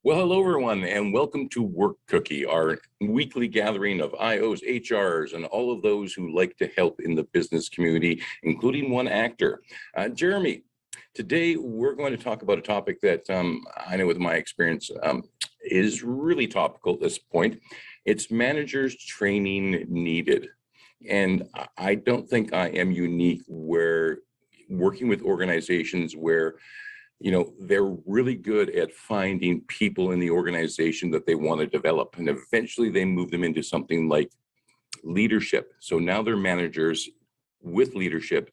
Well, hello, everyone, and welcome to Work Cookie, our weekly gathering of IOs, HRs, and all of those who like to help in the business community, including one actor. Jeremy, today we're going to talk about a topic that I know with my experience is really topical at this point. It's managers training needed. And I don't think I am unique where working with organizations where they're really good at finding people in the organization that they want to develop. And eventually they move them into something like leadership. So now they're managers with leadership,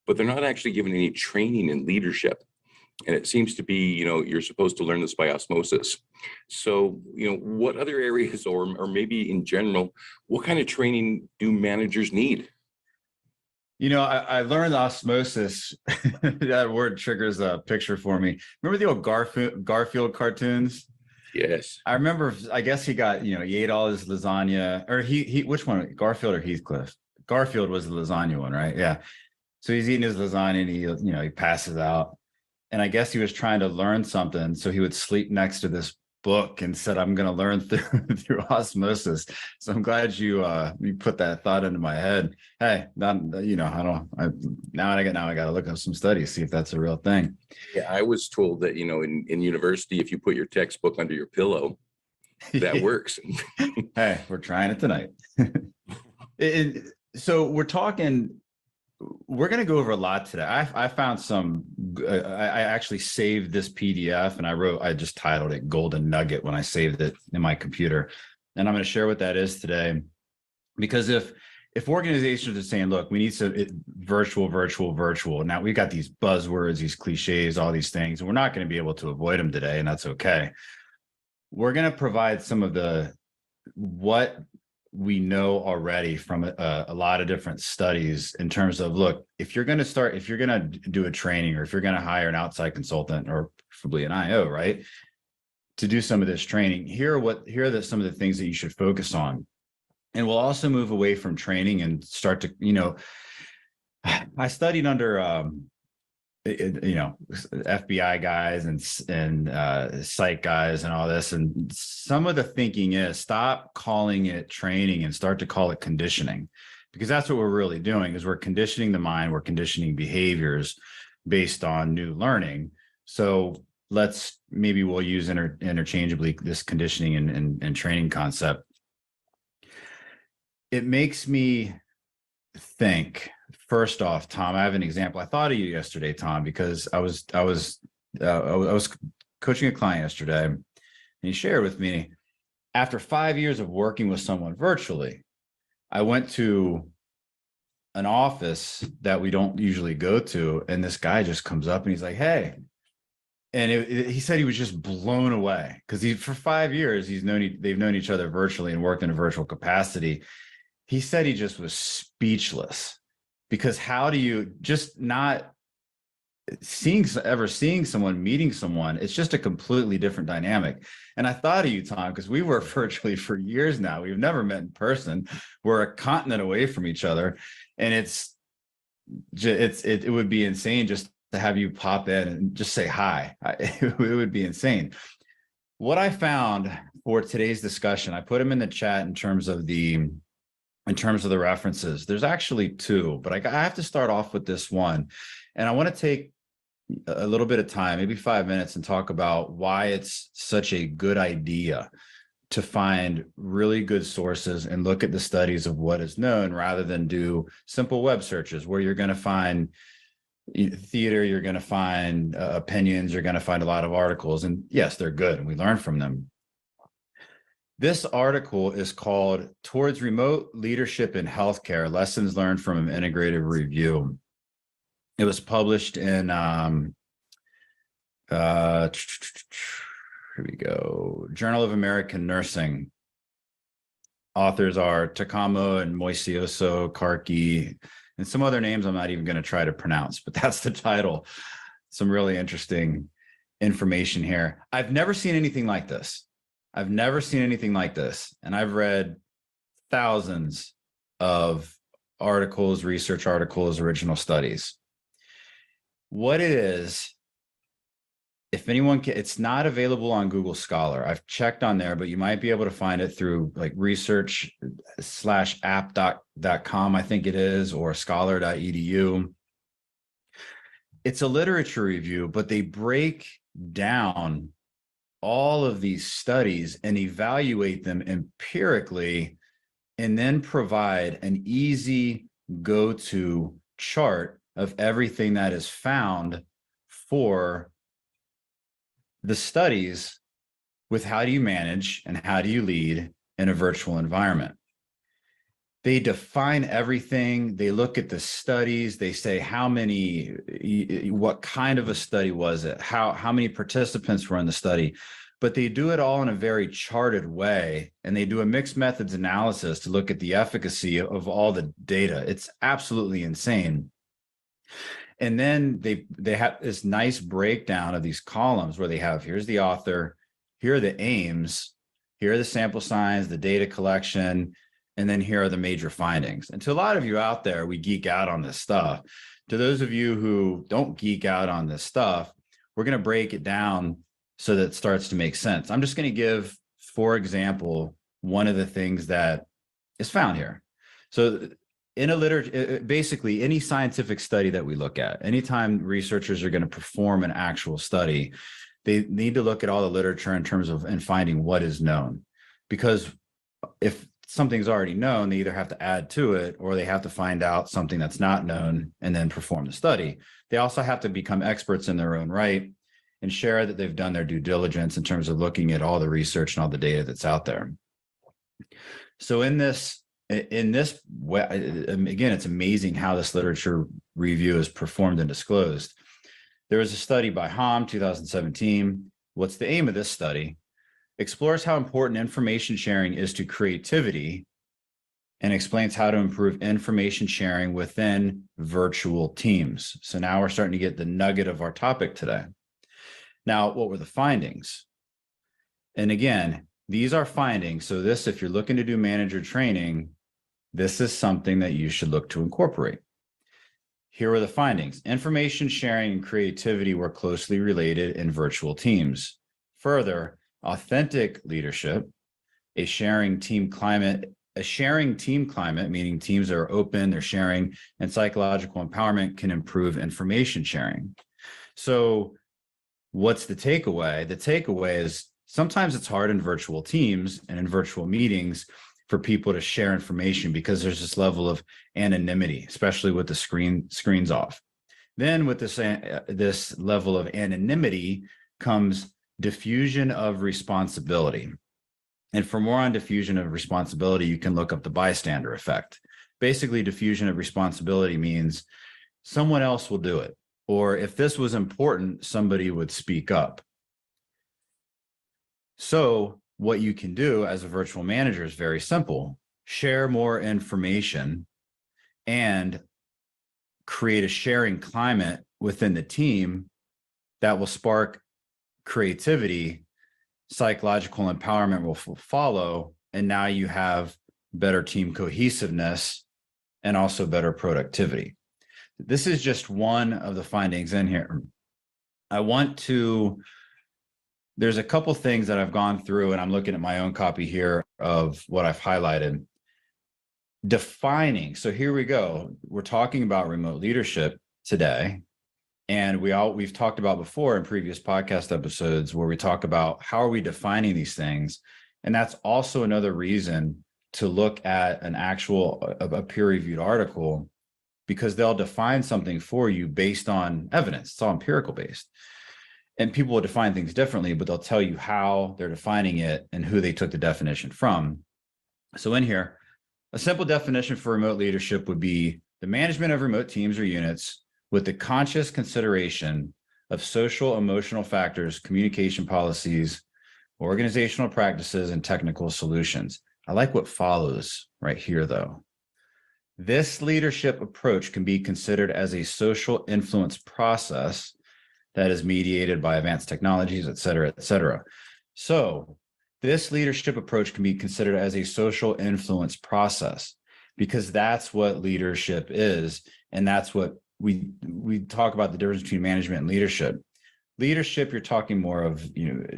but they're not actually given any training in leadership. And it seems to be, you're supposed to learn this by osmosis. So, what other areas or maybe in general, what kind of training do managers need? I learned osmosis. That word triggers a picture for me. Remember the old Garfield cartoons? Yes. I remember, I guess he got, he ate all his lasagna, or he which one, Garfield or Heathcliff? Garfield was the lasagna one, right? Yeah. So he's eating his lasagna and he passes out. And I guess he was trying to learn something. So he would sleep next to this book and said, I'm going to learn through osmosis. So I'm glad you put that thought into my head. Hey, now I got to look up some studies, see if that's a real thing. Yeah, I was told that, in university, if you put your textbook under your pillow, that works. Hey, we're trying it tonight. So we're going to go over a lot today. I found some, I actually saved this PDF and I just titled it Golden Nugget when I saved it in my computer. And I'm going to share what that is today. Because if organizations are saying, look, we need some virtual. Now we've got these buzzwords, these cliches, all these things, and we're not going to be able to avoid them today. And that's okay. We're going to provide some of what we know already from a lot of different studies in terms of, look, if you're going to do a training, or if you're going to hire an outside consultant or preferably an IO, right, to do some of this training, here are some of the things that you should focus on. And we'll also move away from training and start to, I studied under, FBI guys and psych guys and all this. And some of the thinking is stop calling it training and start to call it conditioning, because that's what we're really doing is we're conditioning the mind, we're conditioning behaviors based on new learning. So we'll use interchangeably this conditioning and training concept. It makes me think. First off, Tom, I have an example. I thought of you yesterday, Tom, because I was coaching a client yesterday, and he shared with me, after 5 years of working with someone virtually, I went to an office that we don't usually go to, and this guy just comes up and he's like, "Hey," and he said he was just blown away because for 5 years they've known each other virtually and worked in a virtual capacity. He said he just was speechless. Because how do you just not seeing someone, meeting someone, it's just a completely different dynamic. And I thought of you, Tom, because we work virtually for years now. We've never met in person. We're a continent away from each other. And it would be insane just to have you pop in and just say hi. It would be insane. What I found for today's discussion, I put them in the chat in terms of the references. There's actually two, but I have to start off with this one. And I want to take a little bit of time, maybe 5 minutes, and talk about why it's such a good idea to find really good sources and look at the studies of what is known rather than do simple web searches where you're going to find theater, you're going to find opinions, you're going to find a lot of articles. And yes, they're good and we learn from them. This article is called Towards Remote Leadership in Healthcare, Lessons Learned from an Integrative Review. It was published in, here we go, Journal of American Nursing. Authors are Takamo and Moisioso, Karki, and some other names I'm not even going to try to pronounce, but that's the title. Some really interesting information here. I've never seen anything like this. And I've read thousands of articles, research articles, original studies. What it is, if anyone can, it's not available on Google Scholar. I've checked on there, but you might be able to find it through like research/app.com, I think it is, or scholar.edu. It's a literature review, but they break down all of these studies and evaluate them empirically, and then provide an easy go-to chart of everything that is found for the studies with how do you manage and how do you lead in a virtual environment. They define everything. They look at the studies. They say what kind of a study was it? How many participants were in the study? But they do it all in a very charted way. And they do a mixed methods analysis to look at the efficacy of all the data. It's absolutely insane. And then they have this nice breakdown of these columns where they have, here's the author, here are the aims, here are the sample size, the data collection, and then here are the major findings. And to a lot of you out there, we geek out on this stuff. To those of you who don't geek out on this stuff, we're going to break it down so that it starts to make sense. I'm just going to give, for example, one of the things that is found here. So in a literature, basically any scientific study that we look at, anytime researchers are going to perform an actual study, they need to look at all the literature in terms of and finding what is known. Because if something's already known, they either have to add to it or they have to find out something that's not known and then perform the study. They also have to become experts in their own right and share that they've done their due diligence in terms of looking at all the research and all the data that's out there. So in this way, again, it's amazing how this literature review is performed and disclosed. There was a study by Hom, 2017. What's the aim of this study? Explores how important information sharing is to creativity and explains how to improve information sharing within virtual teams. So now we're starting to get the nugget of our topic today. Now, what were the findings? And again, these are findings. So this, if you're looking to do manager training, this is something that you should look to incorporate. Here are the findings. Information sharing and creativity were closely related in virtual teams. Further, authentic leadership, a sharing team climate, meaning teams are open, they're sharing, and psychological empowerment can improve information sharing. So what's the takeaway? The takeaway is sometimes it's hard in virtual teams and in virtual meetings for people to share information because there's this level of anonymity, especially with the screens off. Then with this level of anonymity comes diffusion of responsibility. And for more on diffusion of responsibility, you can look up the bystander effect. Basically, diffusion of responsibility means someone else will do it. Or if this was important, somebody would speak up. So what you can do as a virtual manager is very simple. Share more information and create a sharing climate within the team that will spark creativity. Psychological empowerment will follow, and now you have better team cohesiveness and also better productivity. This is just one of the findings in here. There's a couple things that I've gone through, and I'm looking at my own copy here of what I've highlighted. Defining. So here we go. We're talking about remote leadership today. And we've talked about before in previous podcast episodes where we talk about how are we defining these things. And that's also another reason to look at a peer-reviewed article, because they'll define something for you based on evidence. It's all empirical based. And people will define things differently, but they'll tell you how they're defining it and who they took the definition from. So in here, a simple definition for remote leadership would be the management of remote teams or units with the conscious consideration of social, emotional factors, communication policies, organizational practices, and technical solutions. I like what follows right here, though. This leadership approach can be considered as a social influence process that is mediated by advanced technologies, et cetera, et cetera. So this leadership approach can be considered as a social influence process because that's what leadership is. And that's what we talk about, the difference between management and leadership. Leadership, you're talking more of,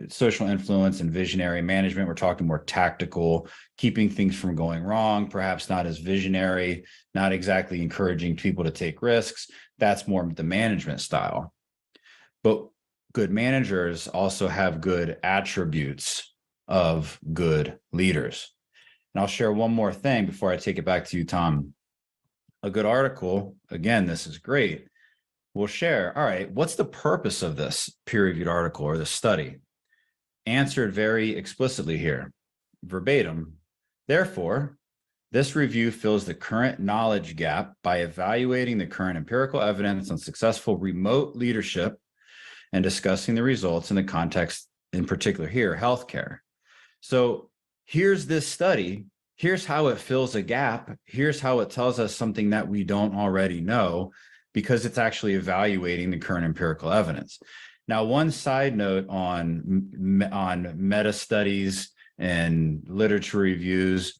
social influence and visionary management. We're talking more tactical, keeping things from going wrong, perhaps not as visionary, not exactly encouraging people to take risks. That's more the management style. But good managers also have good attributes of good leaders. And I'll share one more thing before I take it back to you, Tom. A good article, again, this is great. We'll share, all right, what's the purpose of this peer-reviewed article or the study? Answered very explicitly here, verbatim. Therefore, this review fills the current knowledge gap by evaluating the current empirical evidence on successful remote leadership and discussing the results in the context, in particular here, healthcare. So here's this study. Here's how it fills a gap. Here's how it tells us something that we don't already know, because it's actually evaluating the current empirical evidence. Now, one side note on meta studies and literature reviews,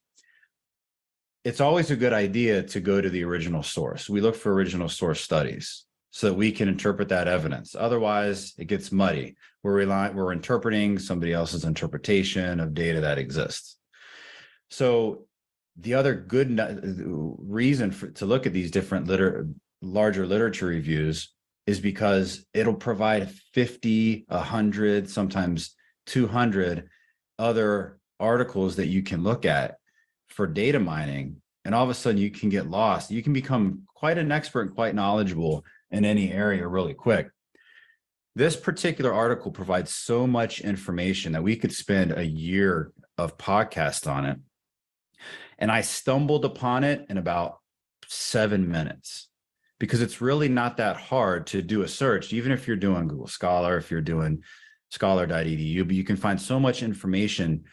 it's always a good idea to go to the original source. We look for original source studies so that we can interpret that evidence. Otherwise, it gets muddy. We're interpreting somebody else's interpretation of data that exists. So the other good reason to look at these different larger literature reviews is because it'll provide 50, 100, sometimes 200 other articles that you can look at for data mining. And all of a sudden you can get lost. You can become quite an expert and quite knowledgeable in any area really quick. This particular article provides so much information that we could spend a year of podcast on it. And I stumbled upon it in about 7 minutes, because it's really not that hard to do a search, even if you're doing Google Scholar, if you're doing scholar.edu, but you can find so much information.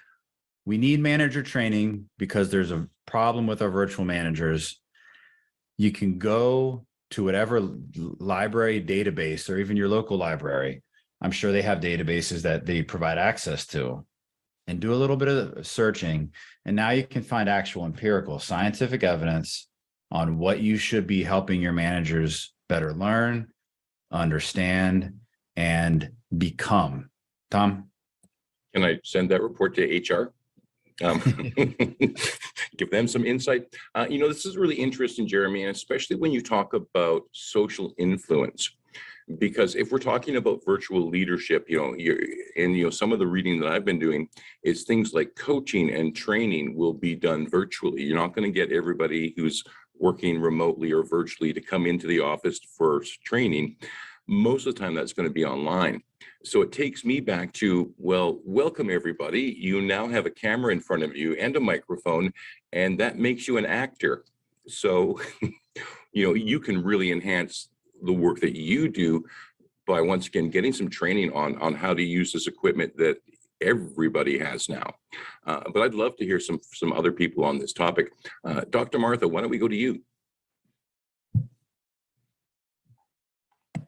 We need manager training because there's a problem with our virtual managers. You can go to whatever library database or even your local library. I'm sure they have databases that they provide access to, and do a little bit of searching. And now you can find actual empirical scientific evidence on what you should be helping your managers better learn, understand, and become. Tom? Can I send that report to HR? Give them some insight. This is really interesting, Jeremy, and especially when you talk about social influence. Because if we're talking about virtual leadership, some of the reading that I've been doing is things like coaching and training will be done virtually. You're not going to get everybody who's working remotely or virtually to come into the office for training. Most of the time that's going to be online. So it takes me back to, well, welcome everybody. You now have a camera in front of you and a microphone, and that makes you an actor. So, you can really enhance the work that you do by, once again, getting some training on how to use this equipment that everybody has now. But I'd love to hear some other people on this topic. Dr. Martha, why don't we go to you?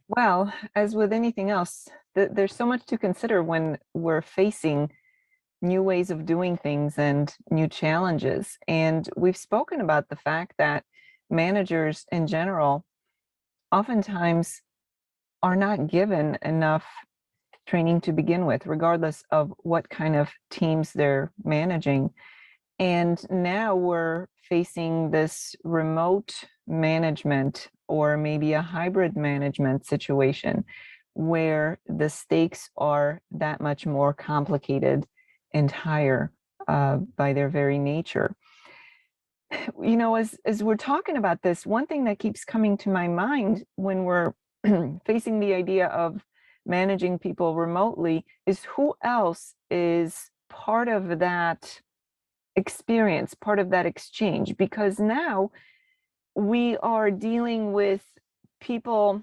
Well, as with anything else, there's so much to consider when we're facing new ways of doing things and new challenges. And we've spoken about the fact that managers in general oftentimes are not given enough training to begin with, regardless of what kind of teams they're managing. And now we're facing this remote management or maybe a hybrid management situation where the stakes are that much more complicated and higher by their very nature. As we're talking about this, one thing that keeps coming to my mind when we're facing the idea of managing people remotely is who else is part of that experience, part of that exchange, because now we are dealing with people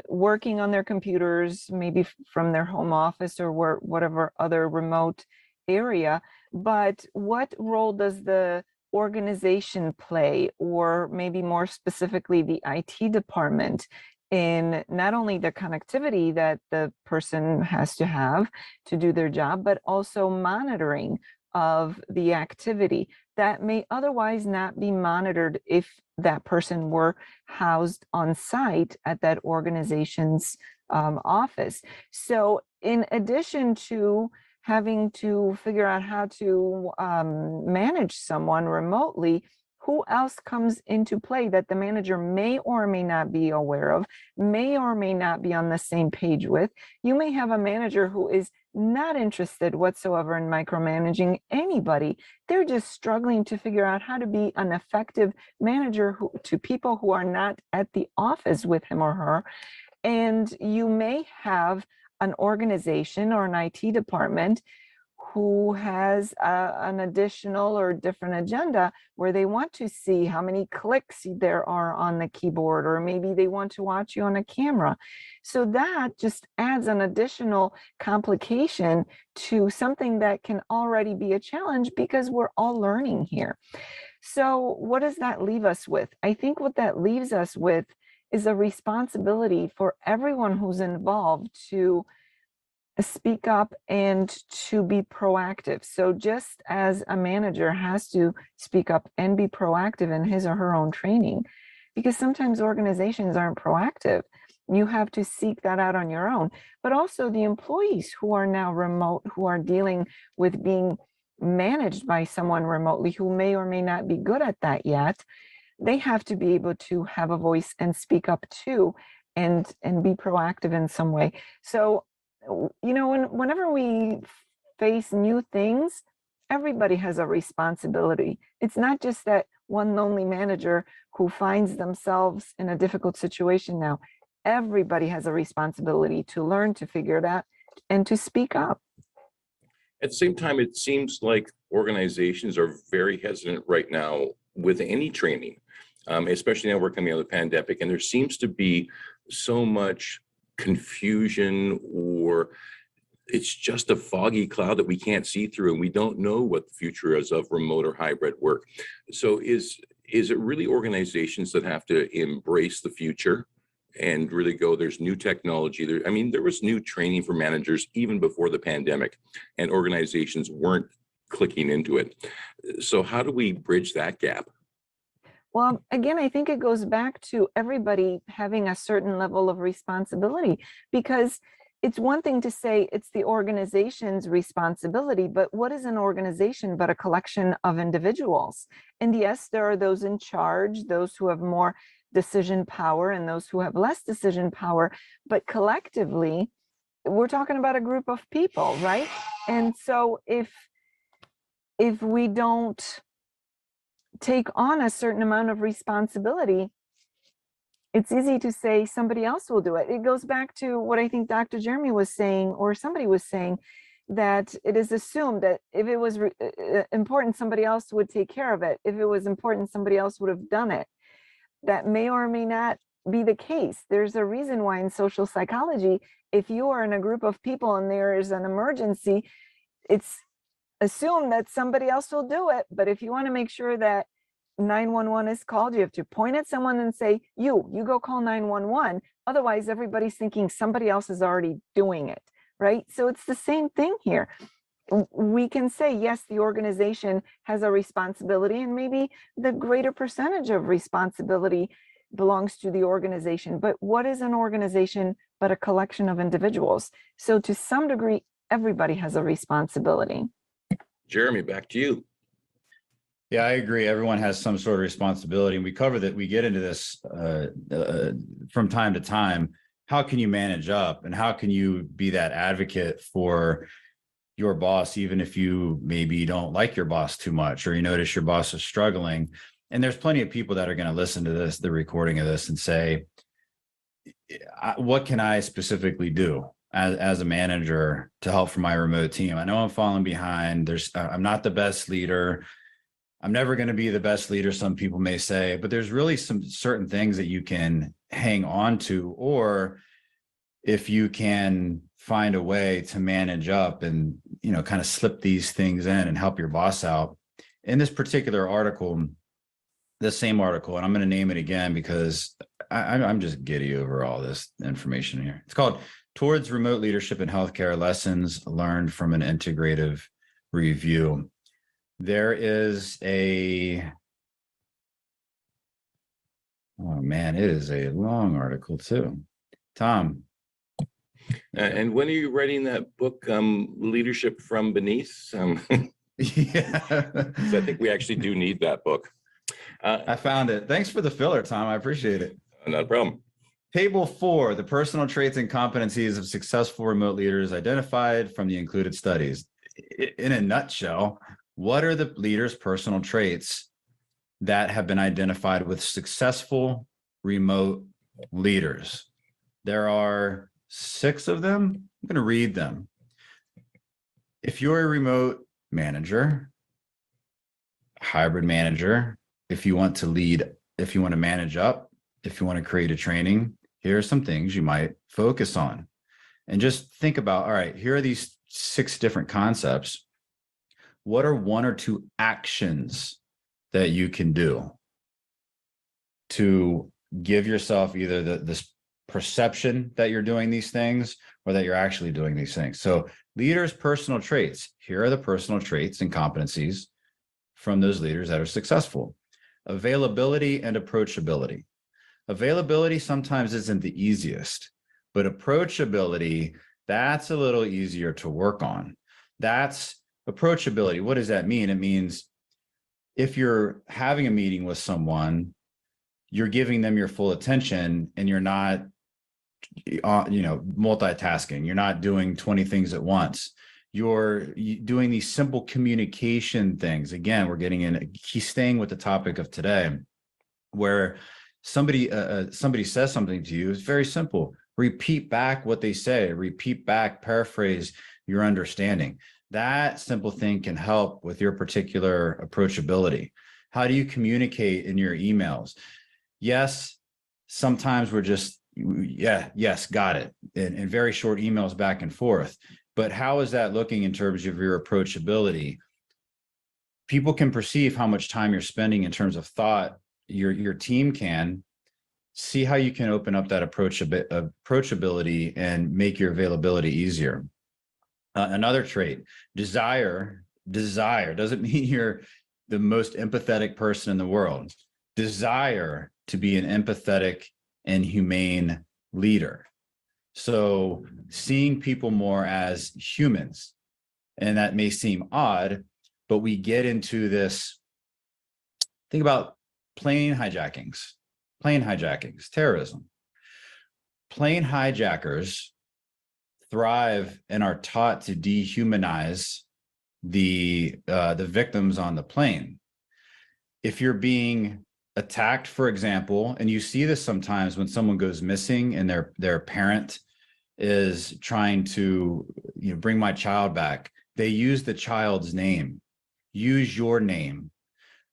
working on their computers, maybe from their home office or whatever other remote area. But what role does the organization play, or maybe more specifically the IT department, in not only the connectivity that the person has to have to do their job, but also monitoring of the activity that may otherwise not be monitored if that person were housed on site at that organization's office. So in addition to having to figure out how to manage someone remotely, who else comes into play that the manager may or may not be aware of, may or may not be on the same page with? You may have a manager who is not interested whatsoever in micromanaging anybody. They're just struggling to figure out how to be an effective manager to people who are not at the office with him or her. And you may have an organization or an IT department who has an additional or different agenda where they want to see how many clicks there are on the keyboard, or maybe they want to watch you on a camera. So that just adds an additional complication to something that can already be a challenge because we're all learning here. So what does that leave us with? I think what that leaves us with is a responsibility for everyone who's involved to speak up and to be proactive. So just as a manager has to speak up and be proactive in his or her own training, because sometimes organizations aren't proactive, you have to seek that out on your own. But also the employees who are now remote, who are dealing with being managed by someone remotely who may or may not be good at that yet, they have to be able to have a voice and speak up too, and be proactive in some way. So whenever we face new things, everybody has a responsibility. It's not just that one lonely manager who finds themselves in a difficult situation now. Everybody has a responsibility to learn, to figure it out, and to speak up. At the same time, it seems like organizations are very hesitant right now with any training, especially now we're coming out of the pandemic, and there seems to be so much confusion, or it's just a foggy cloud that we can't see through, and we don't know what the future is of remote or hybrid work. So is it really organizations that have to embrace the future and really go, there's new technology there? I mean, there was new training for managers even before the pandemic, and organizations weren't clicking into it. So how do we bridge that gap? Well, again, I think it goes back to everybody having a certain level of responsibility, because it's one thing to say it's the organization's responsibility, but what is an organization but a collection of individuals? And yes, there are those in charge, those who have more decision power and those who have less decision power, but collectively, we're talking about a group of people, right? And so if we don't take on a certain amount of responsibility, it's easy to say somebody else will do it. It goes back to what I think Dr. Jeremy was saying, or somebody was saying, that it is assumed that if it was important, somebody else would take care of it. If it was important, somebody else would have done it. That may or may not be the case. There's a reason why in social psychology, if you are in a group of people and there is an emergency, it's assume that somebody else will do it. But if you want to make sure that 911 is called, you have to point at someone and say, you go call 911. Otherwise, everybody's thinking somebody else is already doing it, right? So it's the same thing here. We can say, yes, the organization has a responsibility, and maybe the greater percentage of responsibility belongs to the organization. But what is an organization but a collection of individuals? So to some degree, everybody has a responsibility. Jeremy, back to you. Yeah, I agree. Everyone has some sort of responsibility. And we cover that. We get into this from time to time. How can you manage up, and how can you be that advocate for your boss, even if you maybe don't like your boss too much, or you notice your boss is struggling? And there's plenty of people that are going to listen to this, the recording of this, and say, what can I specifically do as a manager to help for my remote team? I know I'm falling behind. I'm not the best leader. I'm never going to be the best leader, some people may say, but there's really some certain things that you can hang on to, or if you can find a way to manage up and, kind of slip these things in and help your boss out. In this particular article, the same article, and I'm going to name it again because I'm just giddy over all this information here. It's called Towards Remote Leadership in Healthcare, Lessons Learned from an Integrative Review. There is oh man, it is a long article too. Tom, And when are you writing that book, Leadership from Beneath? Yeah. So I think we actually do need that book. I found it. Thanks for the filler, Tom. I appreciate it. Not a problem. Table 4, the personal traits and competencies of successful remote leaders identified from the included studies. In a nutshell, what are the leaders' personal traits that have been identified with successful remote leaders? There are 6 of them. I'm going to read them. If you're a remote manager, hybrid manager, if you want to lead, if you want to manage up, if you want to create a training, here are some things you might focus on. And just think about, all right, here are these 6 different concepts. What are 1 or 2 actions that you can do to give yourself either this perception that you're doing these things or that you're actually doing these things? So leaders' personal traits. Here are the personal traits and competencies from those leaders that are successful. Availability and approachability. Availability sometimes isn't the easiest, but approachability, that's a little easier to work on. That's approachability. What does that mean? It means if you're having a meeting with someone, you're giving them your full attention and you're not multitasking. You're not doing 20 things at once. You're doing these simple communication things. Again, we're getting in, he's staying with the topic of today, where somebody says something to you. It's very simple. Repeat back what they say, repeat back, paraphrase your understanding. That simple thing can help with your particular approachability. How do you communicate in your emails? Yes, sometimes we're just, yes, got it. And very short emails back and forth. But how is that looking in terms of your approachability? People can perceive how much time you're spending in terms of thought. Your team can see how you can open up that approachability and make your availability easier. Another trait, desire. Desire doesn't mean you're the most empathetic person in the world. Desire to be an empathetic and humane leader. So seeing people more as humans, and that may seem odd, but we get into this, think about plane hijackings, terrorism. Plane hijackers thrive and are taught to dehumanize the victims on the plane. If you're being attacked, for example, and you see this sometimes when someone goes missing and their parent is trying to bring my child back, they use the child's name. Use your name,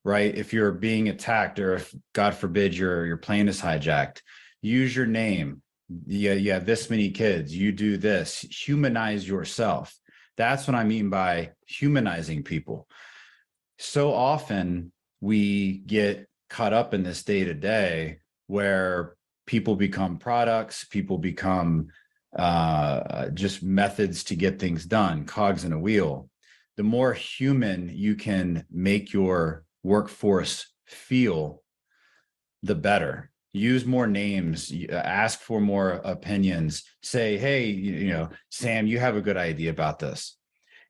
right? If you're being attacked, or if God forbid your plane is hijacked, use your name. You have this many kids, you do this. Humanize yourself. That's what I mean by humanizing people. So often we get caught up in this day to day where people become products, people become just methods to get things done, cogs in a wheel. The more human you can make your workforce feel, the better. Use more names, ask for more opinions, say, hey, Sam, you have a good idea about this.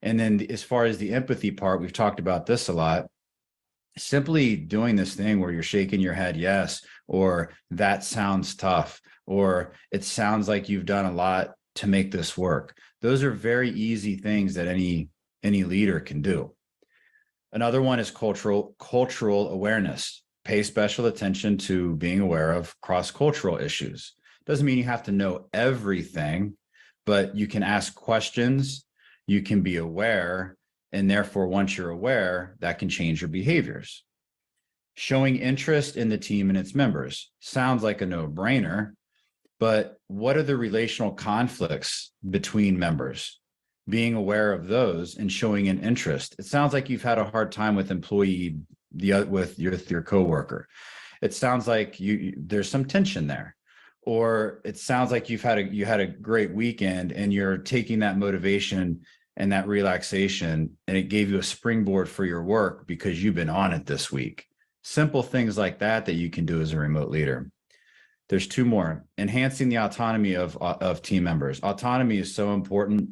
And then as far as the empathy part, we've talked about this a lot. Simply doing this thing where you're shaking your head, yes, or that sounds tough, or it sounds like you've done a lot to make this work. Those are very easy things that any leader can do. Another one is cultural awareness. Pay special attention to being aware of cross-cultural issues. Doesn't mean you have to know everything, but you can ask questions, you can be aware, and therefore, once you're aware, that can change your behaviors. Showing interest in the team and its members. Sounds like a no-brainer, but what are the relational conflicts between members? Being aware of those and showing an interest. It sounds like you've had a hard time with with your coworker. It sounds like there's some tension there. Or it sounds like you had a great weekend and you're taking that motivation and that relaxation, and it gave you a springboard for your work because you've been on it this week. Simple things like that you can do as a remote leader. There's two more. Enhancing the autonomy of team members. Autonomy is so important.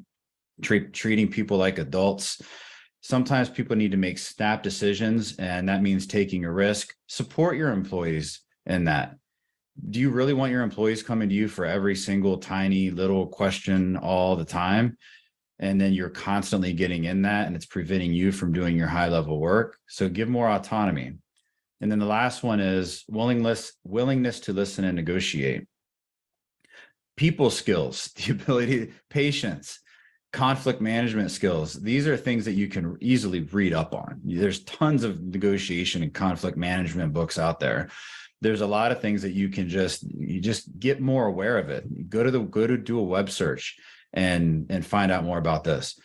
Treating people like adults. Sometimes people need to make snap decisions, and that means taking a risk. Support your employees in that. Do you really want your employees coming to you for every single tiny little question all the time? And then you're constantly getting in that, and it's preventing you from doing your high level work. So give more autonomy. And then the last one is willingness to listen and negotiate. People skills, the ability, patience, conflict management skills. These are things that you can easily read up on. There's tons of negotiation and conflict management books out there. There's a lot of things that you just get more aware of it. Go to do a web search and find out more about this.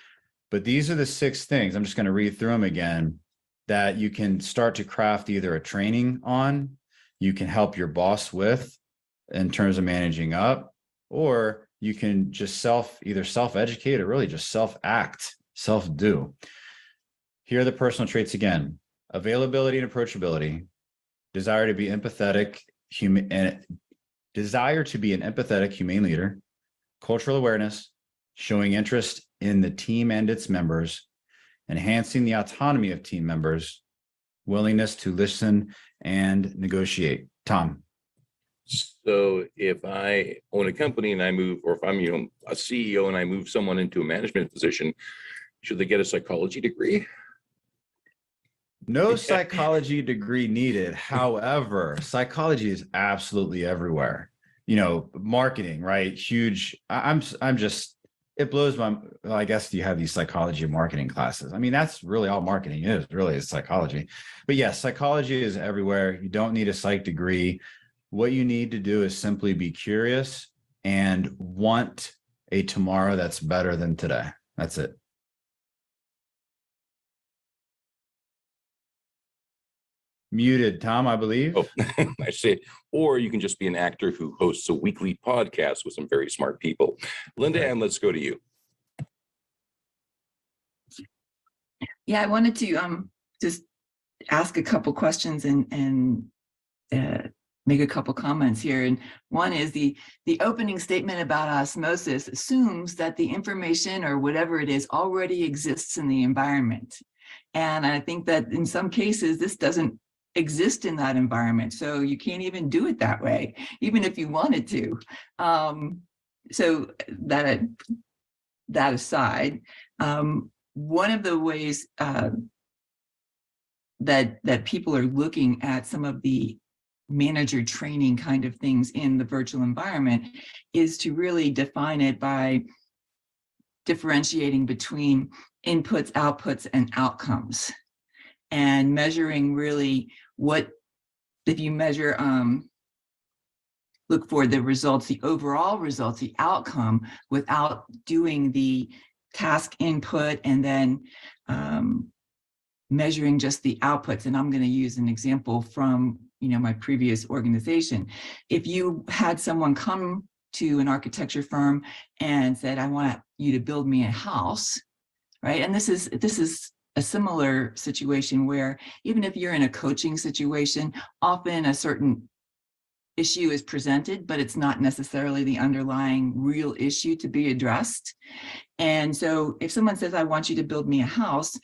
But these are the 6 things. I'm just going to read through them again that you can start to craft either a training on, you can help your boss with in terms of managing up, or you can just either self-educate or really just self-act, self-do. Here are the personal traits again: availability and approachability, desire to be an empathetic, humane leader, cultural awareness, showing interest in the team and its members, enhancing the autonomy of team members, willingness to listen and negotiate. Tom. So if I own a company and I move, or if I'm, a CEO and I move someone into a management position, should they get a psychology degree? No psychology degree needed. However, psychology is absolutely everywhere. Marketing, right? Huge. It blows my, well, I guess you have these psychology and marketing classes. I mean, that's really all marketing is psychology. But yes, psychology is everywhere. You don't need a psych degree. What you need to do is simply be curious and want a tomorrow that's better than today. That's it. Muted, Tom, I believe. Oh, I see. Or you can just be an actor who hosts a weekly podcast with some very smart people. Linda Ann, let's go to you. Yeah, I wanted to just ask a couple questions and make a couple comments here. And one is the opening statement about osmosis assumes that the information or whatever it is already exists in the environment. And I think that in some cases, this doesn't exist in that environment. So you can't even do it that way, even if you wanted to. So that aside, one of the ways that people are looking at some of the manager training kind of things in the virtual environment is to really define it by differentiating between inputs, outputs, and outcomes, and measuring really what, if you measure, look for the results, the overall results, the outcome, without doing the task input and then measuring just the outputs. And I'm going to use an example from my previous organization. If you had someone come to an architecture firm and said, I want you to build me a house, right? And this is a similar situation where even if you're in a coaching situation, often a certain issue is presented, but it's not necessarily the underlying real issue to be addressed. And so if someone says, I want you to build me a house,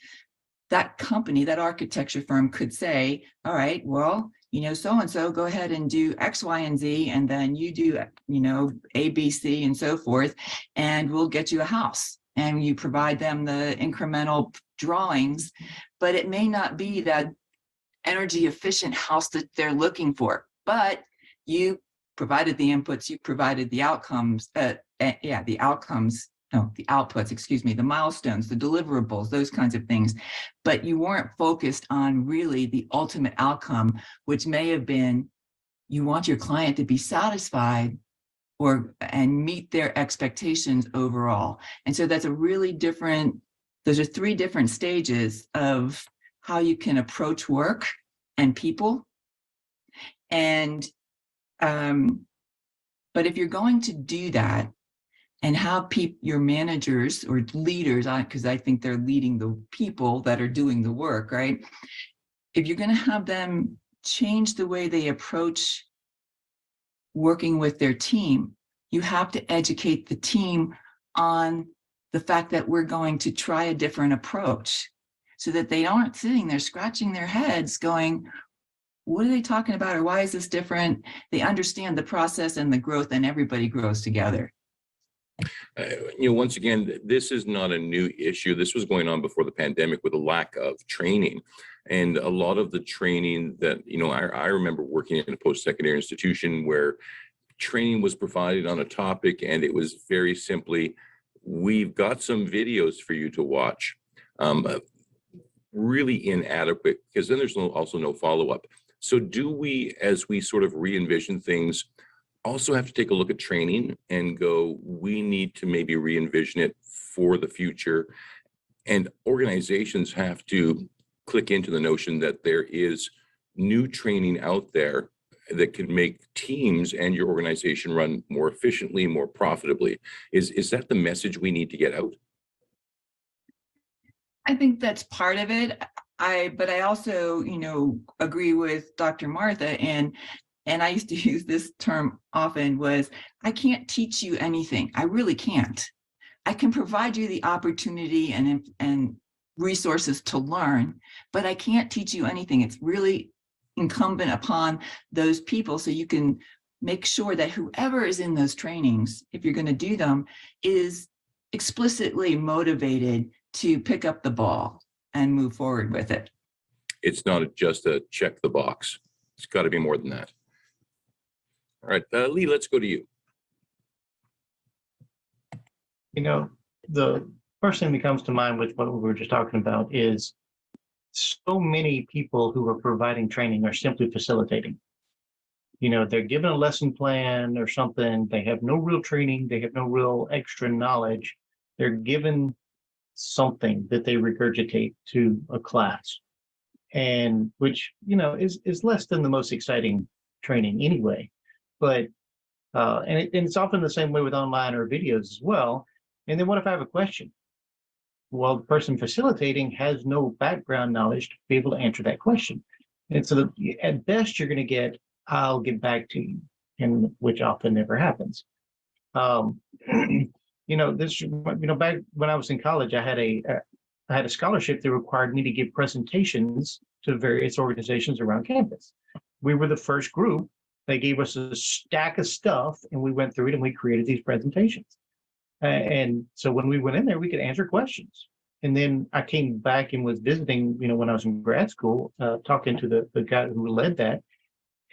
that company, that architecture firm could say, all right, well, so-and-so, go ahead and do X, Y, and Z, and then you do, A, B, C, and so forth, and we'll get you a house. And you provide them the incremental drawings, but it may not be that energy efficient house that they're looking for, but you provided the inputs, you provided the outcomes, the outputs, the milestones, the deliverables, those kinds of things. But you weren't focused on really the ultimate outcome, which may have been, you want your client to be satisfied and meet their expectations overall. And so that's those are 3 different stages of how you can approach work and people. And, but if you're going to do that, and have your managers or leaders, because I think they're leading the people that are doing the work, right? If you're going to have them change the way they approach working with their team, you have to educate the team on the fact that we're going to try a different approach so that they aren't sitting there scratching their heads going, what are they talking about? Or why is this different? They understand the process and the growth, and everybody grows together. Once again, this is not a new issue. This was going on before the pandemic with a lack of training. And a lot of the training that, I remember working in a post-secondary institution where training was provided on a topic, and it was very simply, we've got some videos for you to watch. Really inadequate, because then there's also no follow-up. So do we, as we sort of re-envision things, also have to take a look at training and go, we need to maybe re-envision it for the future? And organizations have to click into the notion that there is new training out there that could make teams and your organization run more efficiently, more profitably. Is that the message we need to get out? I think that's part of it. But I also, agree with Dr. Martha, and I used to use this term often, was I can't teach you anything. I really can't. I can provide you the opportunity and resources to learn, but I can't teach you anything. It's really incumbent upon those people, so you can make sure that whoever is in those trainings, if you're going to do them, is explicitly motivated to pick up the ball and move forward with it. It's not just a check the box. It's got to be more than that. All right, Lee, let's go to you. The first thing that comes to mind with what we were just talking about is so many people who are providing training are simply facilitating. They're given a lesson plan or something. They have no real training. They have no real extra knowledge. They're given something that they regurgitate to a class, and which, is less than the most exciting training anyway. But, and it's often the same way with online or videos as well. And then what if I have a question? Well, the person facilitating has no background knowledge to be able to answer that question. And so at best, you're going to get, I'll get back to you, and which often never happens. Back when I was in college, I had a scholarship that required me to give presentations to various organizations around campus. We were the first group. They gave us a stack of stuff, and we went through it and we created these presentations. And so when we went in there, we could answer questions. And then I came back and was visiting, when I was in grad school, talking to the guy who led that,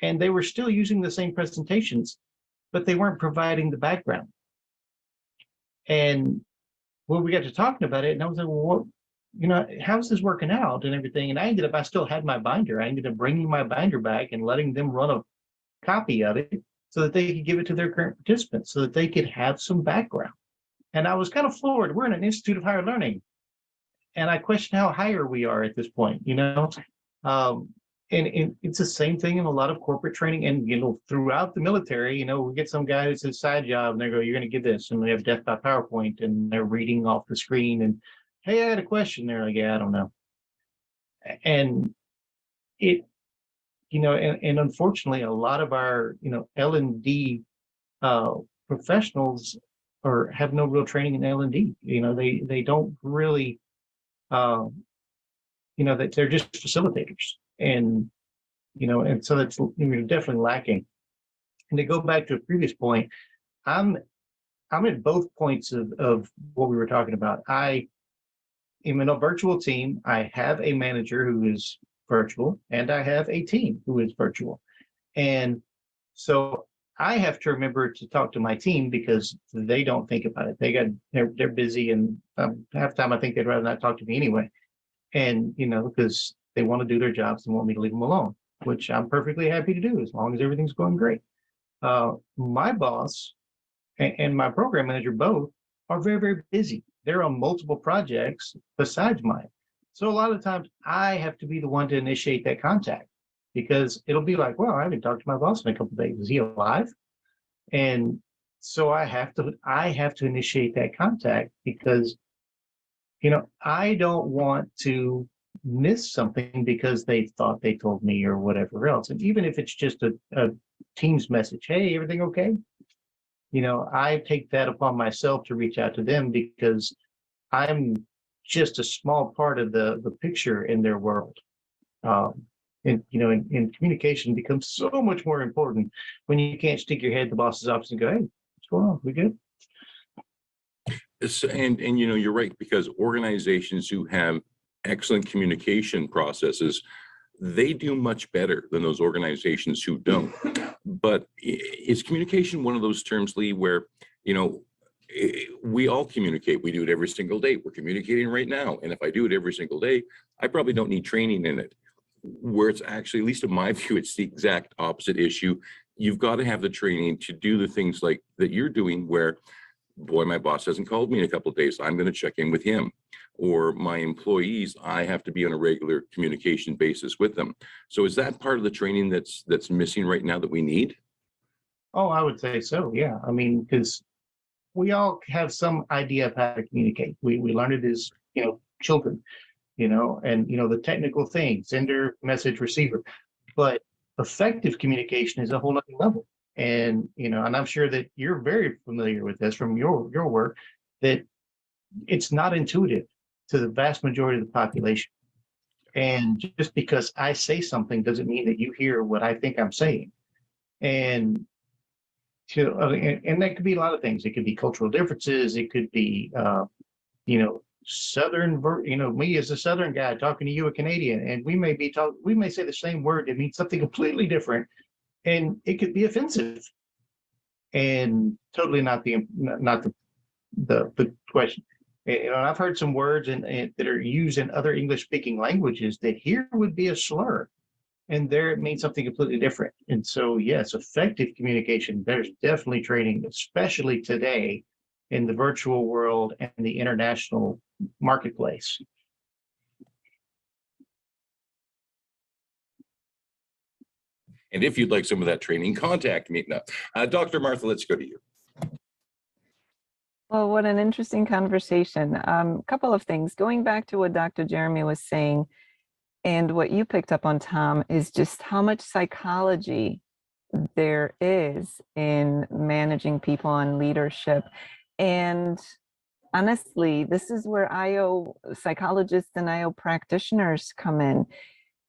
and they were still using the same presentations, but they weren't providing the background. And when we got to talking about it, and I was like, well, how's this working out and everything? And I still had my binder. I ended up bringing my binder back and letting them run a copy of it so that they could give it to their current participants so that they could have some background. And I was kind of floored. We're in an Institute of Higher Learning, and I question how higher we are at this point, and it's the same thing in a lot of corporate training, and throughout the military. We get some guy who's a side job, and they go, "You're going to get this," and we have death by PowerPoint, and they're reading off the screen, and "Hey, I had a question." They're like, "Yeah, I don't know," and it, and unfortunately, a lot of our L&D professionals have no real training in L&D. They don't really, that they're just facilitators. And so that's definitely lacking. And to go back to a previous point, I'm at both points of what we were talking about. I am in a virtual team. I have a manager who is virtual, and I have a team who is virtual. And so I have to remember to talk to my team because they don't think about it. They're busy, and half the time I think they'd rather not talk to me anyway. And because they want to do their jobs and want me to leave them alone, which I'm perfectly happy to do as long as everything's going great. My boss and my program manager both are very, very busy. They're on multiple projects besides mine. So a lot of times I have to be the one to initiate that contact, because it'll be like, well, I haven't talked to my boss in a couple of days. Is he alive? And so I have to initiate that contact because, I don't want to miss something because they thought they told me or whatever else. And even if it's just a Teams message, hey, everything okay? I take that upon myself to reach out to them because I'm just a small part of the picture in their world. And communication becomes so much more important when you can't stick your head in the boss's office and go, hey, what's going on? We good? And you're right, because organizations who have excellent communication processes, they do much better than those organizations who don't. But is communication one of those terms, Lee, where, we all communicate. We do it every single day. We're communicating right now. And if I do it every single day, I probably don't need training in it. Where it's actually, at least in my view, it's the exact opposite issue. You've got to have the training to do the things like that you're doing, where, boy, my boss hasn't called me in a couple of days. I'm going to check in with him. Or my employees, I have to be on a regular communication basis with them. So is that part of the training that's missing right now that we need? Oh, I would say so. Yeah. I mean, because we all have some idea of how to communicate. We learn it as, children, and, the technical things, sender, message, receiver. But effective communication is a whole other level. And, and I'm sure that you're very familiar with this from your work, that it's not intuitive to the vast majority of the population. And just because I say something doesn't mean that you hear what I think I'm saying. And and that could be a lot of things. It could be cultural differences. It could be, Southern, me as a Southern guy talking to you, a Canadian, and we may say the same word that means something completely different, and it could be offensive, and totally not the question. And I've heard some words that are used in other English speaking languages that here would be a slur, and there it means something completely different. And so, yes, effective communication, there's definitely training, especially today in the virtual world and the international marketplace. And if you'd like some of that training, contact me. Now, Dr. Martha, let's go to you. Well, what an interesting conversation. Couple of things. Going back to what Dr. Jeremy was saying, and what you picked up on, Tom, is just how much psychology there is in managing people and leadership. And honestly, this is where IO psychologists and IO practitioners come in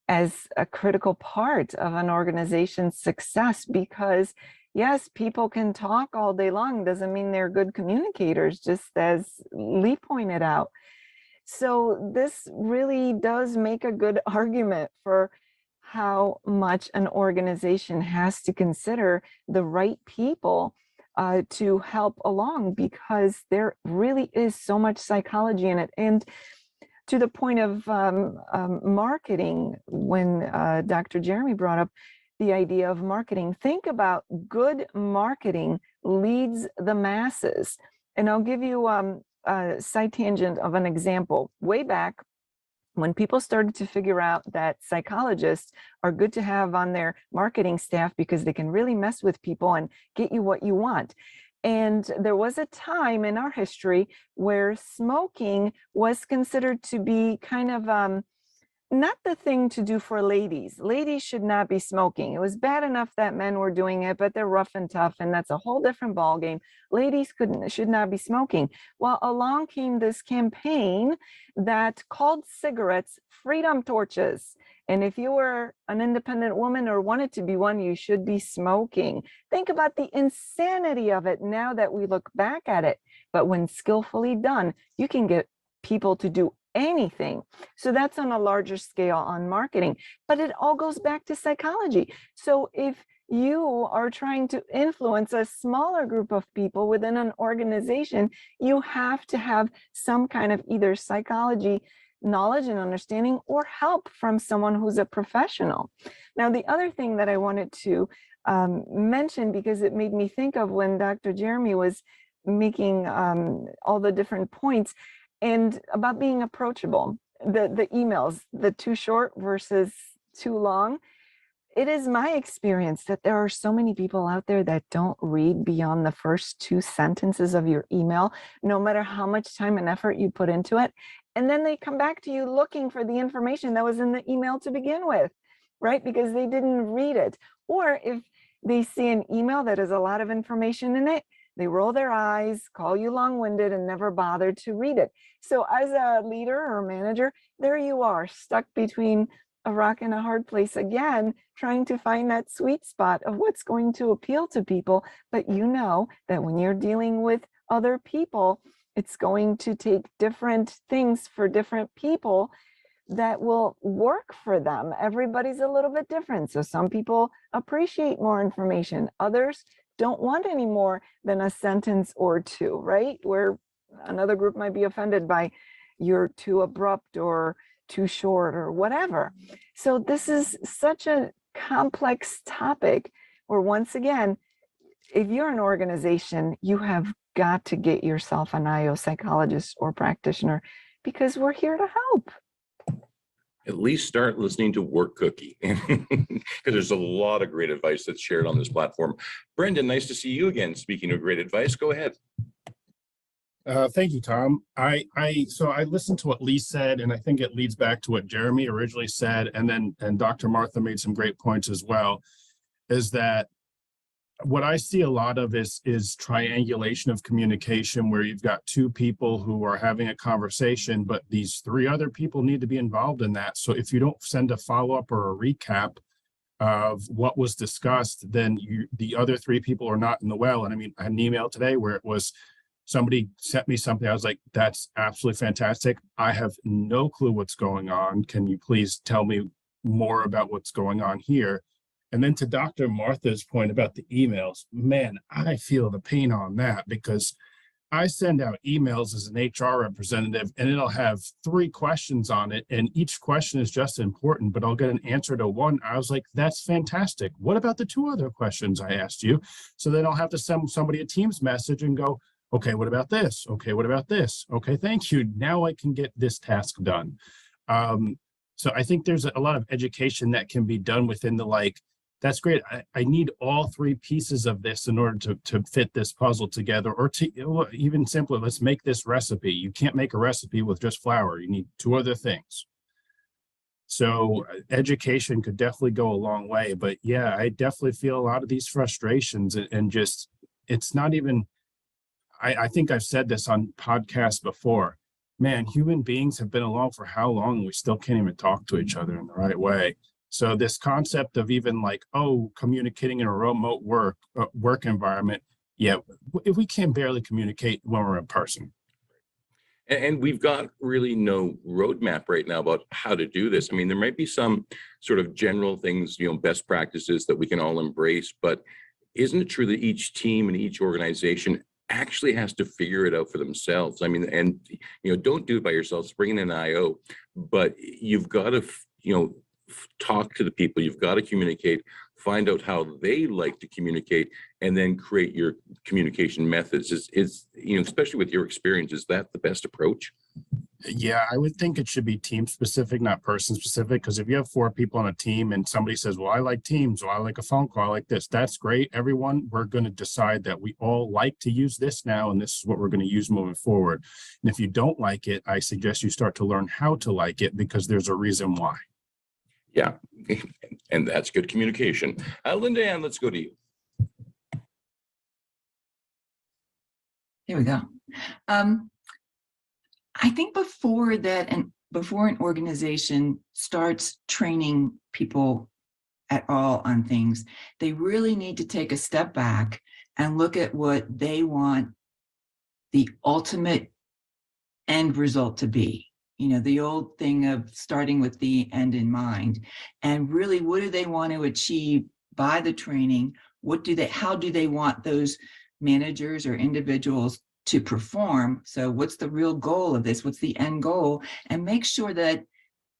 as a critical part of an organization's success, because yes, people can talk all day long, doesn't mean they're good communicators, just as Lee pointed out. So this really does make a good argument for how much an organization has to consider the right people to help along, because there really is so much psychology in it. And to the point of marketing, when Dr. Jeremy brought up the idea of marketing, think about good marketing leads the masses. And I'll give you a side tangent of an example. Way back, when people started to figure out that psychologists are good to have on their marketing staff because they can really mess with people and get you what you want. And there was a time in our history where smoking was considered to be kind of not the thing to do for ladies. Ladies should not be smoking. It was bad enough that men were doing it, but they're rough and tough, and that's a whole different ballgame. Ladies should not be smoking. Well, along came this campaign that called cigarettes freedom torches. And if you were an independent woman or wanted to be one, you should be smoking. Think about the insanity of it now that we look back at it. But when skillfully done, you can get people to do anything. So that's on a larger scale on marketing, but it all goes back to psychology. So if you are trying to influence a smaller group of people within an organization, you have to have some kind of either psychology knowledge and understanding or help from someone who's a professional. Now, the other thing that I wanted to mention, because it made me think of when Dr. Jeremy was making all the different points, and about being approachable, the emails, the too short versus too long. It is my experience that there are so many people out there that don't read beyond the first 2 sentences of your email, no matter how much time and effort you put into it. And then they come back to you looking for the information that was in the email to begin with, right? Because they didn't read it. Or if they see an email that has a lot of information in it, they roll their eyes, call you long-winded, and never bother to read it. So as a leader or manager, there you are, stuck between a rock and a hard place again, trying to find that sweet spot of what's going to appeal to people. But you know that when you're dealing with other people, it's going to take different things for different people that will work for them. Everybody's a little bit different. So some people appreciate more information. Others don't want any more than a sentence or two, right? Where another group might be offended by you're too abrupt or too short or whatever. So this is such a complex topic where, once again, if you're an organization, you have got to get yourself an IO psychologist or practitioner, because we're here to help. At least start listening to Work Cookie, because there's a lot of great advice that's shared on this platform. Brendan, nice to see you again. Speaking of great advice, go ahead. Thank you, Tom. So I listened to what Lee said, and I think it leads back to what Jeremy originally said, and Dr. Martha made some great points as well, is that what I see a lot of is triangulation of communication, where you've got two people who are having a conversation, but these three other people need to be involved in that. So if you don't send a follow-up or a recap of what was discussed, then the other three people are not in the well. And I mean, I had an email today where it was somebody sent me something. I was like, that's absolutely fantastic. I have no clue what's going on. Can you please tell me more about what's going on here? And then to Dr. Martha's point about the emails, man, I feel the pain on that, because I send out emails as an HR representative and it'll have 3 questions on it. And each question is just important, but I'll get an answer to one. I was like, that's fantastic. What about the 2 other questions I asked you? So then I'll have to send somebody a Teams message and go, okay, what about this? Okay, what about this? Okay, thank you. Now I can get this task done. So I think there's a lot of education that can be done within the that's great. I need all 3 pieces of this in order to fit this puzzle together, or to even simpler, let's make this recipe. You can't make a recipe with just flour. You need 2 other things. So education could definitely go a long way. But yeah, I definitely feel a lot of these frustrations, and just, it's not even, I think I've said this on podcasts before. Man, human beings have been along for how long? We still can't even talk to each other in the right way. So this concept of even communicating in a remote work environment, yeah, if we can barely communicate when we're in person. And we've got really no roadmap right now about how to do this. I mean, there might be some sort of general things, best practices that we can all embrace, but isn't it true that each team and each organization actually has to figure it out for themselves? I mean, and, don't do it by yourselves, bring in an IO, but you've got to, talk to the people, you've got to communicate, find out how they like to communicate, and then create your communication methods. Is especially with your experience, is that the best approach? Yeah, I would think it should be team specific, not person specific, because if you have 4 people on a team and somebody says, well, I like Teams, or I like a phone call, I like this, that's great. Everyone, we're going to decide that we all like to use this now, and this is what we're going to use moving forward. And if you don't like it, I suggest you start to learn how to like it, because there's a reason why. Yeah, and that's good communication. Linda Ann, let's go to you. There we go. I think before that, and before an organization starts training people at all on things, they really need to take a step back and look at what they want the ultimate end result to be. The old thing of starting with the end in mind, and really, what do they want to achieve by the training? How do they want those managers or individuals to perform? So what's the real goal of this? What's the end goal? And make sure that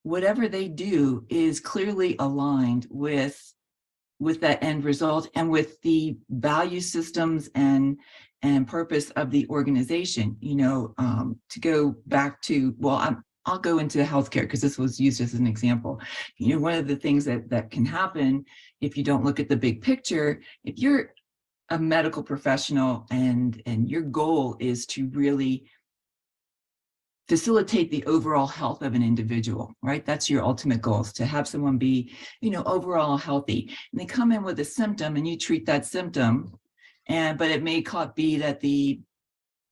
whatever they do is clearly aligned with that end result and with the value systems and purpose of the organization. To go back to, I'll go into healthcare because this was used as an example. One of the things that can happen if you don't look at the big picture, if you're a medical professional and your goal is to really facilitate the overall health of an individual, right? That's your ultimate goal, is to have someone be, overall healthy. And they come in with a symptom and you treat that symptom, but it may be that the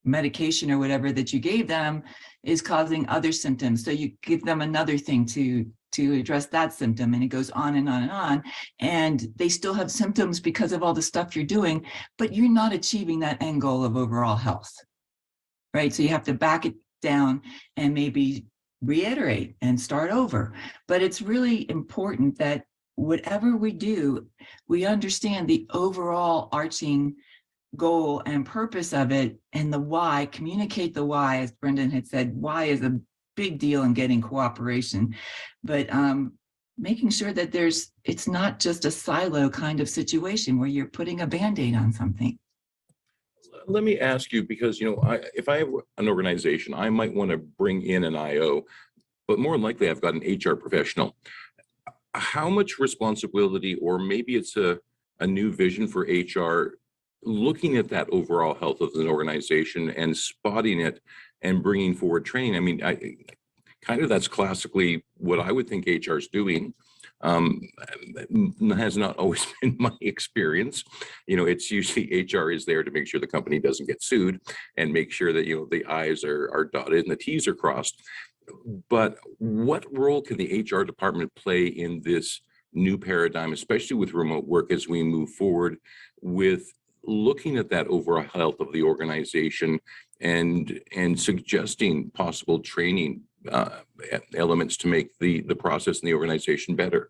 medication or whatever that you gave them is causing other symptoms. So you give them another thing to address that symptom, and it goes on and on and on. And they still have symptoms because of all the stuff you're doing, but you're not achieving that end goal of overall health, right? So you have to back it down and maybe reiterate and start over. But it's really important that whatever we do, we understand the overall arching goal and purpose of it, and the why, communicate the why. As Brendan had said, why is a big deal in getting cooperation, but making sure that it's not just a silo kind of situation where you're putting a Band-Aid on something. Let me ask you, because, if I have an organization, I might want to bring in an IO, but more than likely I've got an HR professional. How much responsibility, or maybe it's a new vision for HR, looking at that overall health of an organization and spotting it and bringing forward training? I mean, that's classically what I would think HR is doing. Has not always been my experience. It's usually HR is there to make sure the company doesn't get sued and make sure that, the I's are dotted and the T's are crossed. But what role can the HR department play in this new paradigm, especially with remote work, as we move forward with looking at that overall health of the organization and suggesting possible training elements to make the process in the organization better?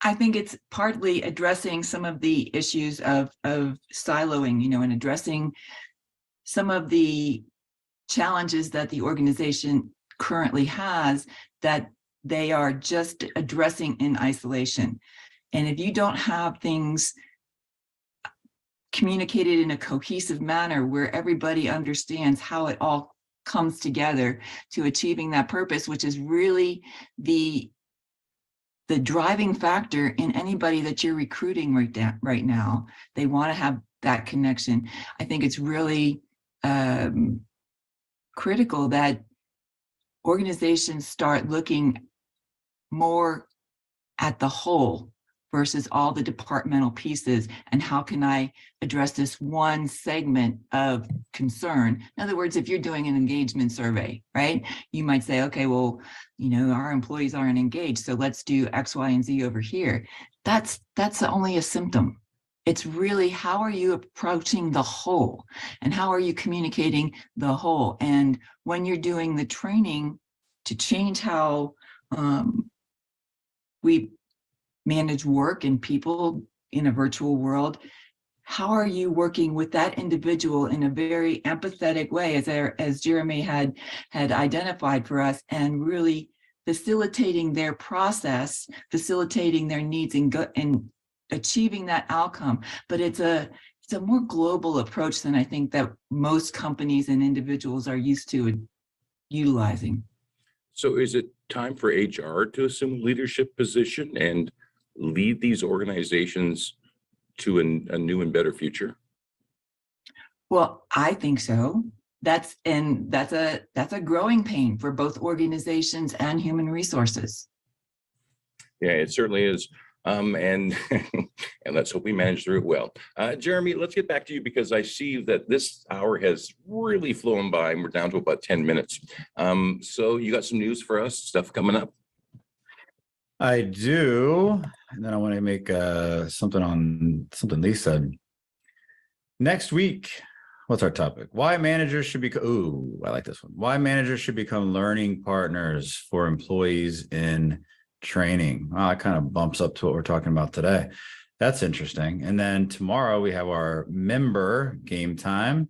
I think it's partly addressing some of the issues of siloing, and addressing some of the challenges that the organization currently has that they are just addressing in isolation. And if you don't have things communicated in a cohesive manner where everybody understands how it all comes together to achieving that purpose, which is really the driving factor in anybody that you're recruiting right now. They want to have that connection. I think it's really critical that organizations start looking more at the whole versus all the departmental pieces, and how can I address this one segment of concern? In other words, if you're doing an engagement survey, right, you might say, okay, well, our employees aren't engaged, so let's do X, Y, and Z over here. That's only a symptom. It's really, how are you approaching the whole, and how are you communicating the whole? And when you're doing the training to change how we manage work and people in a virtual world, how are you working with that individual in a very empathetic way, as Jeremy had identified for us, and really facilitating their process, facilitating their needs, and achieving that outcome? But it's a more global approach than I think that most companies and individuals are used to utilizing. So is it time for HR to assume a leadership position and lead these organizations to a new and better future? Well, I think so. That's a growing pain for both organizations and human resources. Yeah, it certainly is. And let's hope we manage through it well. Jeremy, let's get back to you, because I see that this hour has really flown by and we're down to about 10 minutes. So you got some news for us, stuff coming up? I do. And then I want to make something on something Lee said. Next week, what's our topic? Why managers should become, ooh, I like this one. Why managers should become learning partners for employees in training. Well, that kind of bumps up to what we're talking about today. That's interesting. And then tomorrow we have our member game time.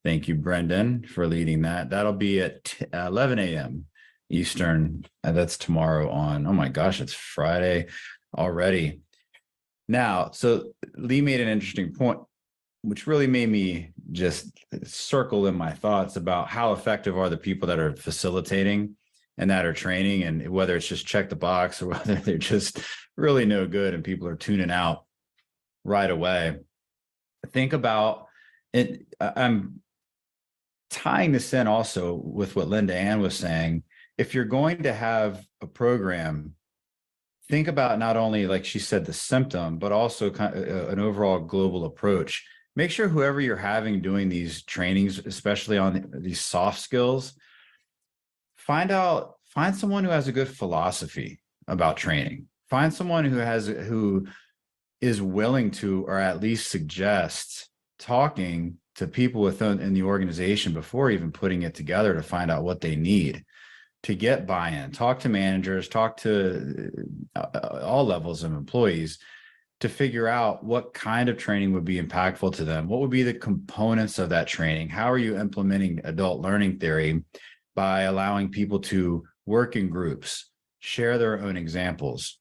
Thank you, Brendan, for leading that. That'll be at 11 a.m. Eastern. That's tomorrow on, oh my gosh, it's Friday already. Now, so Lee made an interesting point, which really made me just circle in my thoughts about how effective are the people that are facilitating and that are training, and whether it's just check the box or whether they're just really no good and people are tuning out right away. Think about it. tying this in also with what Linda Ann was saying, if you're going to have a program, think about not only, like she said, the symptom, but also kind of an overall global approach. Make sure whoever you're having doing these trainings, especially on these soft skills, find someone who has a good philosophy about training. Find someone who is willing to, or at least suggests talking to people within in the organization before even putting it together to find out what they need to get buy-in. Talk to managers, talk to all levels of employees to figure out what kind of training would be impactful to them. What would be the components of that training? How are you implementing adult learning theory by allowing people to work in groups, share their own examples,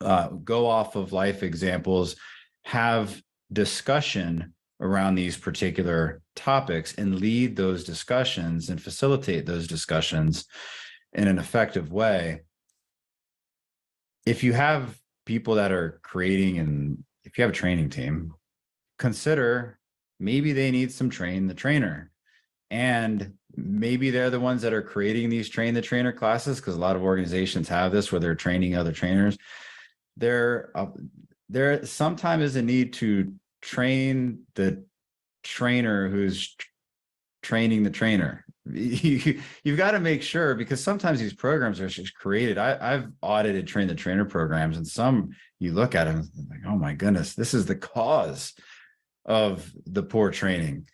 go off of life examples, have discussion around these particular topics and lead those discussions and facilitate those discussions in an effective way. If you have people that are creating, and if you have a training team, consider maybe they need some train the trainer. And maybe they're the ones that are creating these train the trainer classes, because a lot of organizations have this where they're training other trainers. There sometimes is a need to train the trainer who's training the trainer. You've got to make sure, because sometimes these programs are just created. I've audited train the trainer programs, and some you look at them like, oh my goodness, this is the cause of the poor training.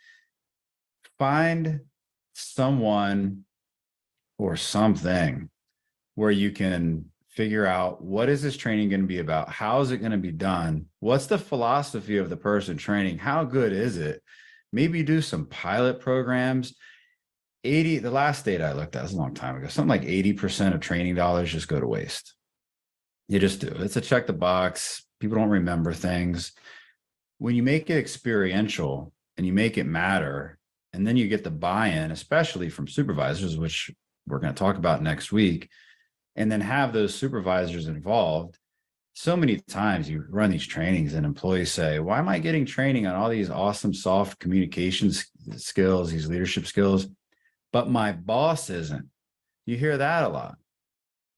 Find someone or something where you can figure out, what is this training going to be about? How is it going to be done? What's the philosophy of the person training? How good is it? Maybe do some pilot programs. The last data I looked at was a long time ago, something like 80% of training dollars just go to waste. You just do. It's a check the box. People don't remember things. When you make it experiential and you make it matter, and then you get the buy-in, especially from supervisors, which we're going to talk about next week, and then have those supervisors involved. So many times you run these trainings and employees say, why am I getting training on all these awesome soft communications skills, these leadership skills, but my boss isn't? You hear that a lot.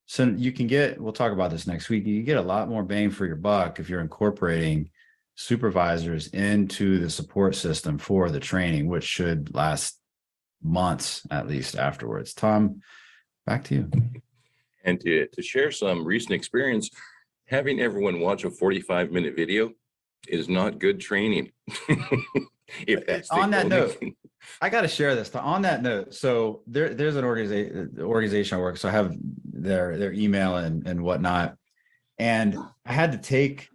So you can we'll talk about this next week, you get a lot more bang for your buck if you're incorporating supervisors into the support system for the training, which should last months at least afterwards. Tom, back to you. And to share some recent experience, having everyone watch a 45-minute video is not good training. If that's on that note, I got to share this. On that note, so there's an organization I work, so I have their email and whatnot, and I had to take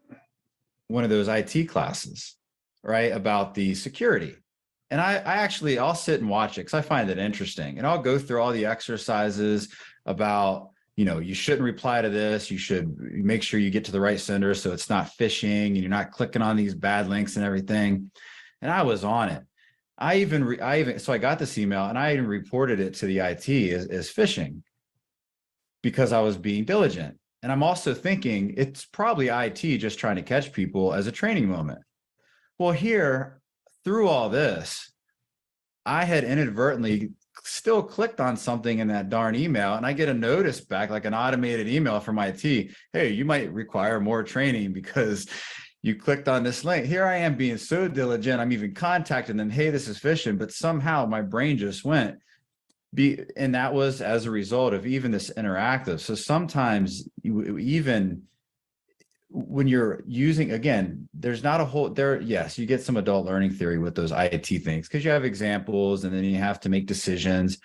one of those IT classes, right, about the security. And I'll sit and watch it because I find it interesting, and I'll go through all the exercises about, you shouldn't reply to this. You should make sure you get to the right sender so it's not phishing and you're not clicking on these bad links and everything. And I was on it. So I got this email and I even reported it to the IT as phishing because I was being diligent. And I'm also thinking it's probably IT just trying to catch people as a training moment. Well, here, through all this, I had inadvertently still clicked on something in that darn email, and I get a notice back, like an automated email from IT. Hey, you might require more training because you clicked on this link. Here I am being so diligent. I'm even contacting them. Hey, this is phishing, but somehow my brain just went. And that was as a result of even this interactive. So sometimes even when you're using, again, there's not a whole there. Yes, you get some adult learning theory with those IT things because you have examples and then you have to make decisions,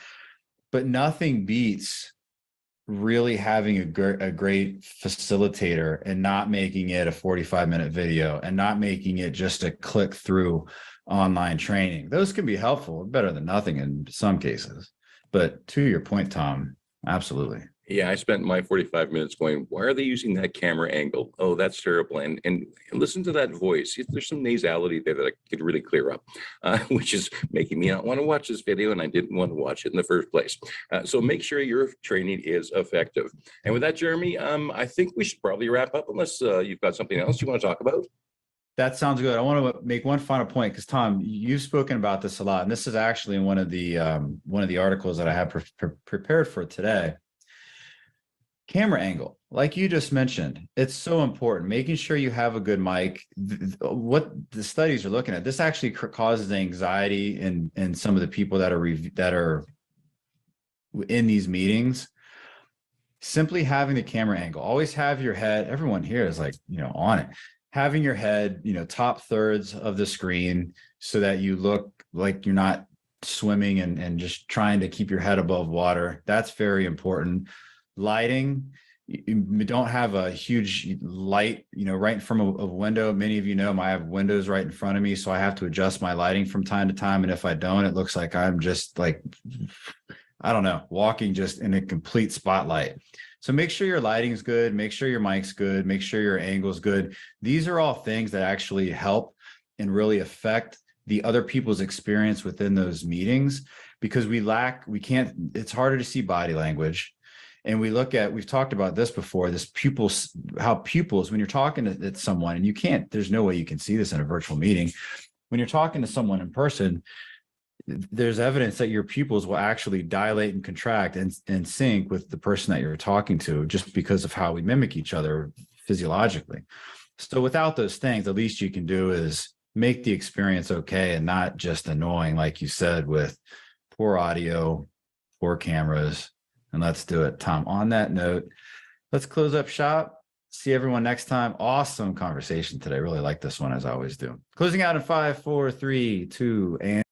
but nothing beats really having a great facilitator and not making it a 45-minute video and not making it just a click through online training. Those can be helpful, better than nothing in some cases. But to your point, Tom, absolutely. Yeah, I spent my 45 minutes going, why are they using that camera angle? Oh, that's terrible. And listen to that voice. There's some nasality there that I could really clear up, which is making me not want to watch this video, and I didn't want to watch it in the first place. So make sure your training is effective. And with that, Jeremy, I think we should probably wrap up unless you've got something else you want to talk about. That sounds good. I want to make one final point because Tom, you've spoken about this a lot, and this is actually in one of the articles that I have prepared for today. Camera angle, like you just mentioned, it's so important. Making sure you have a good mic. What the studies are looking at, this actually causes anxiety in some of the people that are in these meetings. Simply having the camera angle, always have your head. Everyone here is like, on it. Having your head, top thirds of the screen so that you look like you're not swimming and just trying to keep your head above water. That's very important. Lighting, you don't have a huge light, right in front of a window. Many of you know I have windows right in front of me, so I have to adjust my lighting from time to time. And if I don't, it looks like I'm just like, I don't know, walking just in a complete spotlight. So make sure your lighting's good, make sure your mic's good, make sure your angle's good. These are all things that actually help and really affect the other people's experience within those meetings, because it's harder to see body language. And we've talked about this before, how pupils, when you're talking to someone, and there's no way you can see this in a virtual meeting. When you're talking to someone in person, there's evidence that your pupils will actually dilate and contract and sync with the person that you're talking to, just because of how we mimic each other physiologically. So without those things, the least you can do is make the experience okay and not just annoying, like you said, with poor audio, poor cameras. And let's do it. Tom, on that note, let's close up shop. See everyone next time. Awesome conversation today. Really like this one, as I always do. Closing out in 5, 4, 3, 2, and